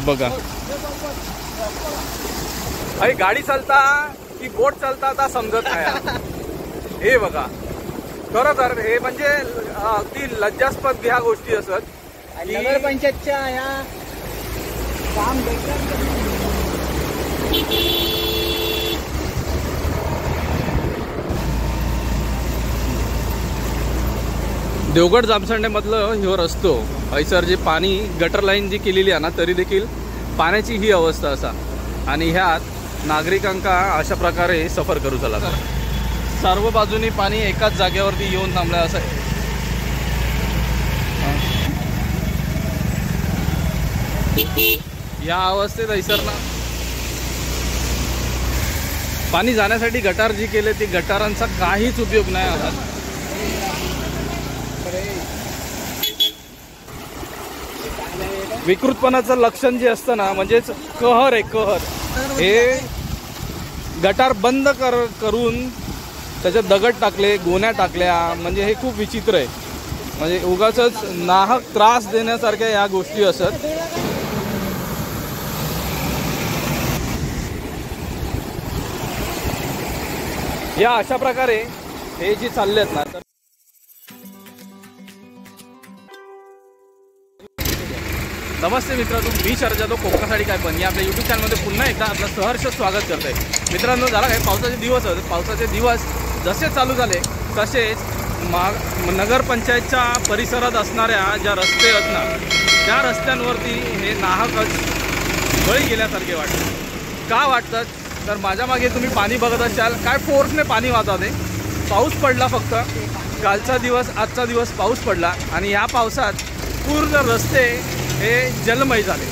बघा अरे गाडी चालता की बोट चालता आता समजत नाही। हे बघा खरं हे म्हणजे अगदी लज्जास्पद ह्या गोष्टी असत। नगरपंचायतच्या ह्या काम देवगड जामसंडे मधलं ह्यो रस्तो हैसर जे पाणी गटर लाईन जी केलेली आहे ना तरी देखील पाण्याची ही अवस्था असा आणि ह्यात नागरिकांका अशा प्रकारे सफर करू चला। सर्व बाजूनी पाणी एकाच जागेवरती येऊन थांबलं असं। या अवस्थेत हैसरना पाणी जाण्यासाठी गटार जी केले ती गटारांचा काहीच उपयोग नाही आता। विकृतपणाचं लक्षण जे असतं ना म्हणजेच कहर आहे कहर। हे गटार बंद करून त्याच्यात दगड टाकले गोण्या टाकल्या म्हणजे हे खूप विचित्र आहे। म्हणजे उगाचच नाहक त्रास देण्यासारख्या या गोष्टी असत। या अशा प्रकारे हे जे चालले आहेत ना तर नमस्ते मित्रांनो, मी शरद जाधव कोकणासाठी काय पण या आपल्या यूट्यूब चॅनलमध्ये पुन्हा एकदा आपलं सहर्ष स्वागत करतोय। मित्रांनो झाला काय पावसाचे दिवस होते, पावसाचे दिवस जसे चालू झाले तसेच नगरपंचायतच्या परिसरात असणाऱ्या ज्या रस्ते आहेत ना त्या रस्त्यांवरती हे नाहकच बळी गेल्यासारखे वाटतात। का वाटतात तर माझ्या मागे तुम्ही पाणी बघत असाल काय फोर्सने पाणी वाहते। पाऊस पडला फक्त कालचा दिवस आजचा दिवस पाऊस पडला आणि या पावसात पूर्ण रस्ते हे जलमय झाले।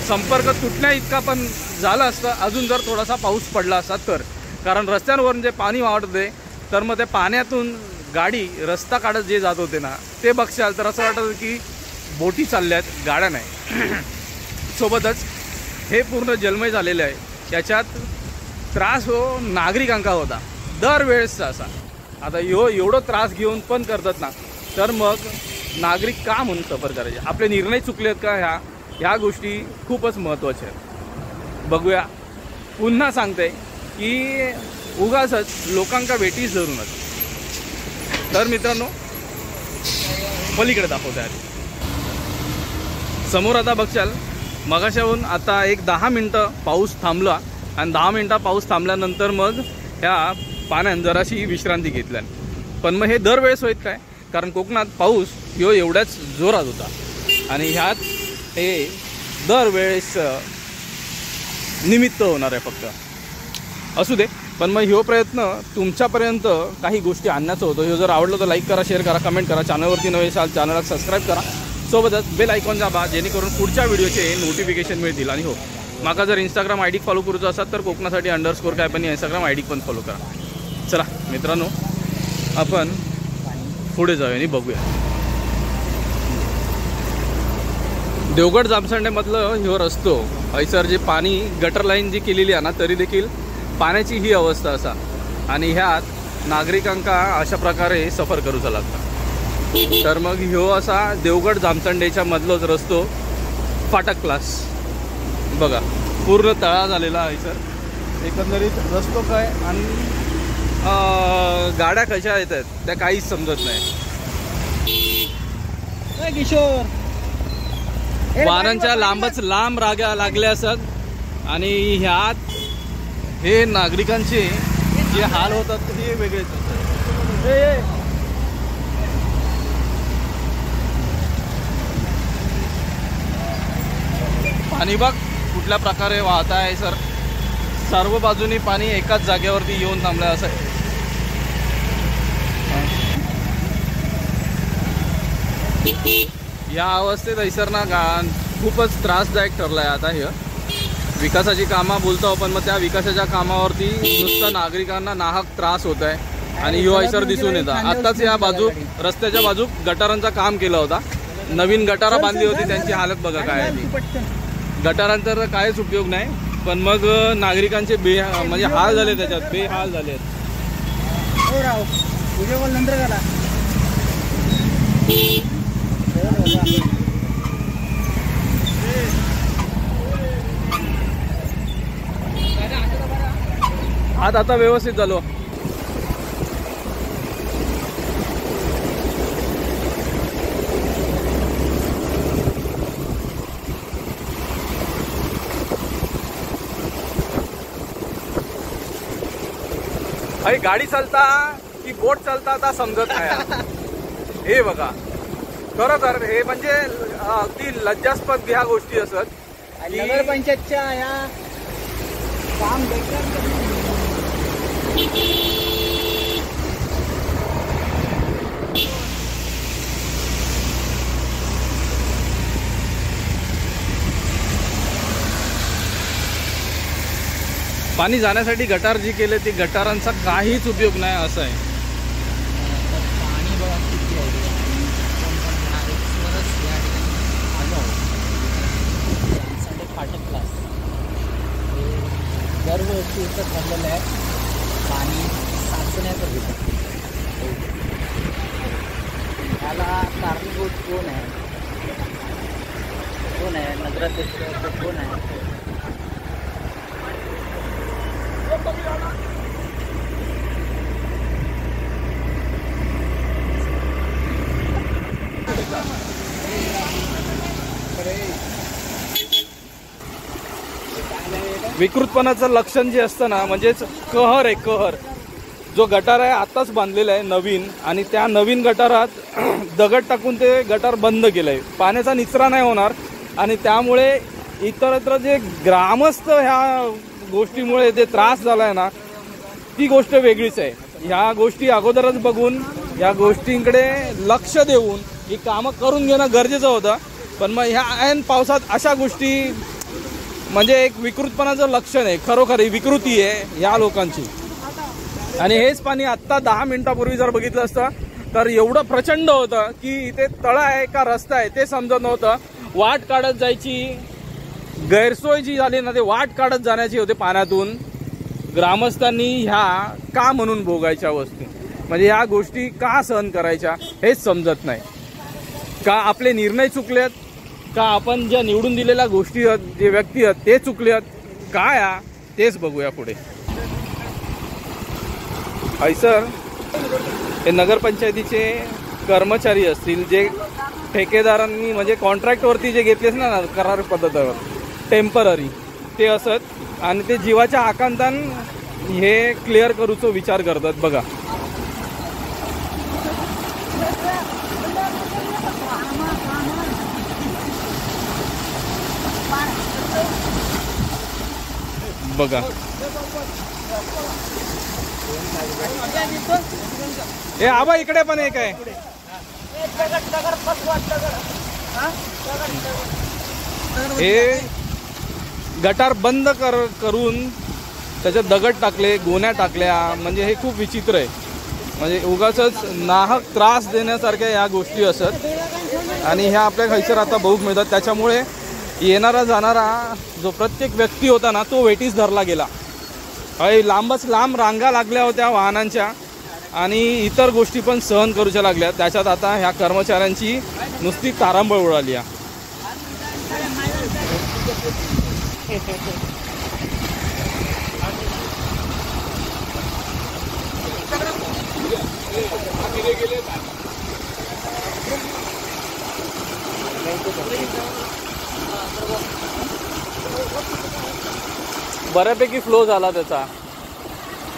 संपर्क तुटण्या इतका पण झाला असता अजून जर थोडासा पाऊस पडला असता तर, कारण रस्त्यांवरून जे पाणी वाहते तर मग ते पाण्यातून गाडी रस्ता काढत जे जात होते ना ते बघशाल तर असं वाटतं की बोटी चालल्यात गाड्या नाही। सोबतच हे पूर्ण जलमय झालेले आहे। याच्यात त्रास हो नागरिकांका होता दरवेळेसचा असा। आता एवढं त्रास घेऊन पण करतात ना तर मग नागरिक का म्हणून सफर करायचे, आपले निर्णय चुकलेत का ह्या गोष्टी खूपच महत्त्वाच्या आहेत। बघूया पुन्हा सांगते की उगाचच लोकांका वेटीस धरूनच। तर मित्रांनो पलीकडे दाखवत आहे समोर आता बघशाल मगाशाहून आता एक 10 मिनटं पाऊस थांबला आणि 10 मिनटं पाऊस थांबल्यानंतर मग ह्या पाण्यात जराशी विश्रांती घेतल्या। पण मग हे दरवेळेस होत काय, कारण कोकणात पाऊस ह्यो एवढ्याच जोरात होता आणि ह्यात हे दरवेळेस निमित्त होणार आहे फक्त। असू दे पण मग ह्यो प्रयत्न तुमच्यापर्यंत काही गोष्टी आणण्याचा होतो। ह्यो जर आवडलं तर लाईक करा, शेअर करा, कमेंट करा, चॅनलवरती नवे असाल चॅनलला सबस्क्राईब करा, सोबतच बेल आयकॉन दाबा जेणेकरून पुढच्या व्हिडिओचे नोटिफिकेशन मिळतील। आणि हो माका जर इंस्टाग्राम आय डी फॉलो करूचं असाल तर कोकणासाठी _ काय पण इंस्टाग्राम आय डी पण फॉलो करा। चला मित्रांनो आपण पुढे जाऊया आणि बघूया देवगड जामसंडे मधलं ह्यो रस्तो हैसर जे पाणी गटर लाईन जी केलेली आहे ना तरी देखील पाण्याची ही अवस्था असा आणि ह्यात नागरिकांका अशा प्रकारे सफर करूचा लागता। तर मग ह्यो असा देवगड जामसंडेच्या मधलोच रस्तो फाटक क्लास बघा पूर्ण तळा झालेला हैसर। एकंदरीत रस्तो काय आणि गाड्या कशा येतात त्या काहीच समजत नाही। किशोर वाहनांच्या लांबच लांब राग्या लागल्या असत आणि ह्यात हे नागरिकांचे जे हाल होतात ते वेगळेच होतात। पाणी बघ कुठल्या प्रकारे वाहत आहे सर। सर्व बाजूनी पाणी एकाच जागेवरती येऊन थांबलं असं। या अवस्थेत हैसरना खूपच त्रासदायक ठरलाय आता। हे विकासाची कामं बोलतो पण मग त्या विकासाच्या कामावरती नुसतं नागरिकांना नाहक त्रास होत आहे आणि ह्यो हैसर दिसून येतात। आताच या बाजू रस्त्याच्या बाजू गटारांचा काम केला होता, नवीन गटारा बांधली होती, त्यांची हालत बघा काय आहे। गटारांचा तर काहीच उपयोग नाही। पण मग नागरिकांचे म्हणजे हाल झाले, त्याच्यात बेहाल झाले. हो राव, व्हिडिओ कॉल नंतर करा. आता व्यवस्थित झालो. अरे गाडी चालता की बोट चालता आता समजत नाही. हे बघा, खरोखर हे म्हणजे अगदी लज्जास्पद ह्या गोष्टी असत. नगरपंचायतच्या ह्या काम पाणी जाण्यासाठी गटार जी केले ते गटारांचा काहीच उपयोग नाही असं आहे. पाणी बघा किती फाटक क्लास दरवर्षी इथं ठरलेलं आहे पाणी साचण्याचं विषय. त्याला कारणीभूत कोण आहे? नगराध्यक्ष कोण आहे? विकृतपणाचं लक्षण जे असतं ना, म्हणजेच कहर आहे. कहर जो गटार आहे आत्ताच बांधलेला आहे नवीन, आणि त्या नवीन गटारात दगड टाकून ते गटार बंद केलं आहे. पाण्याचा निचरा नाही होणार, आणि त्यामुळे इतरत्र जे ग्रामस्थ ह्या गोष्टीमुळे जे त्रास झाला आहे ना, ती गोष्ट वेगळीच आहे. ह्या गोष्टी अगोदरच बघून या गोष्टींकडे लक्ष देऊन ही कामं करून घेणं गरजेचं होतं. पण मग ह्या ऐन पावसात अशा गोष्टी म्हणजे एक विकृतपणाचं लक्षण आहे. खरोखर ही विकृती आहे या लोकांची. आणि हेच पाणी आत्ता 10 मिनिटापूर्वी जर बघितलं असतं तर एवढं प्रचंड होतं की इथे तळा आहे का रस्ता आहे ते समजत नव्हतं. वाट काढत जायची गैरसोय जी झाली ना, ते वाट काढत जाण्याची होते पाण्यातून. ग्रामस्थांनी ह्या का म्हणून भोगायच्या वस्तू, म्हणजे ह्या गोष्टी का सहन करायच्या हेच समजत नाही. का आपले निर्णय चुकलेत, का आपण ज्या निवडून दिलेल्या गोष्टी आहेत, जे व्यक्ती आहेत ते चुकले आहेत, काय तेच बघूया पुढे. सर, हे नगरपंचायतीचे कर्मचारी असतील जे ठेकेदारांनी म्हणजे कॉन्ट्रॅक्टवरती जे घेतलेच ना करार पद्धतीवर टेम्पररी ते असत, आणि ते जीवाच्या आकांतान हे क्लिअर करूचा विचार करतात. बघा बघा हे आबा इकडे पण एक आहे. हे गटार बंद करून त्याच्यात दगड टाकले, गोण्या टाकल्या, म्हणजे हे खूप विचित्र आहे. म्हणजे उगाचच नाहक त्रास देण्यासारख्या या गोष्टी असत, आणि ह्या आपल्या खैसर आता बघूक मिळतात. त्याच्यामुळे येणारा जाणारा जो प्रत्येक व्यक्ती होता ना तो वेटीस धरला गेला. लांबच लांब रांगा लागल्या होत्या वाहनांच्या, आणि इतर गोष्टी पण सहन करूच्या लागल्या. त्याच्यात आता ह्या कर्मचाऱ्यांची नुसती तारांबळ उडाली आहे. बऱ्यापैकी फ्लो झाला, त्याचा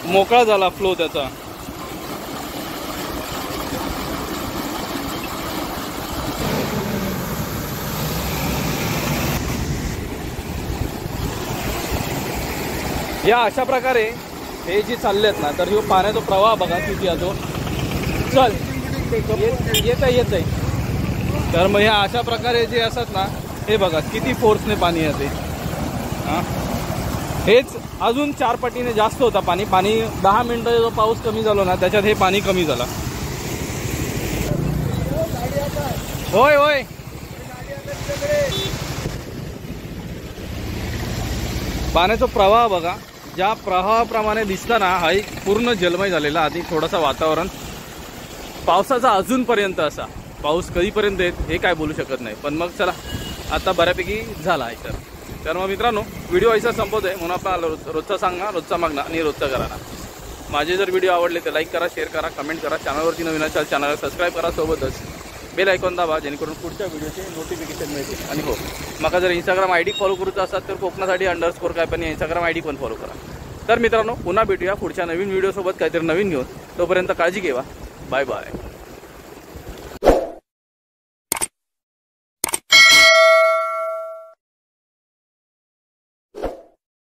मोकळा झाला फ्लो त्याचा. या अशा प्रकारे हे जे चाललेत ना, तर ह्यो पाण्याचा प्रवाह बघा किती आहे तो. चल येत आहे. तर मग ह्या अशा प्रकारे जे असतात ना, हे बघा किती फोर्सने पाणी येते. हां, हेच अजून 4 पटीने जास्त होता पाणी. 10 मिनिटं जो पाऊस कमी झाला ना, त्याच्यात हे पाणी कमी झाला. होय होय. पाण्याचा प्रवाह बघा, ज्या प्रवाहाप्रमाणे दिसताना हा एक पूर्ण जलमय झालेला. आधी थोडासा वातावरण पावसाचा अजूनपर्यंत असा, पाऊस कधीपर्यंत येत हे काय बोलू शकत नाही. पण मग चला आता बऱ्यापैकी झाला आहे. तर मग मित्रांनो व्हिडिओ ऐसा संपवतो आहे. म्हणून आपला रोजचा सांगा, रोजचा मागणं आणि रोजचा करा. माझे जर व्हिडिओ आवडले तर लाईक करा, शेअर करा, कमेंट करा. चॅनलवरती नवीन असाल चॅनलला सबस्क्राईब करा, सोबतच बेल आयकॉन दाबा जेणेकरून पुढच्या व्हिडिओचे नोटिफिकेशन मिळतील. आणि हो, मग जर इंस्टाग्राम आय डी फॉलो करूचा असाल तर कोकणासाठी _ काय पण इंस्टाग्राम आय डी पण फॉलो करा. तर मित्रांनो पुन्हा भेटूया पुढच्या नवीन व्हिडिओसोबत काहीतरी नवीन घेऊन. तोपर्यंत काळजी घ्या. Bye bye.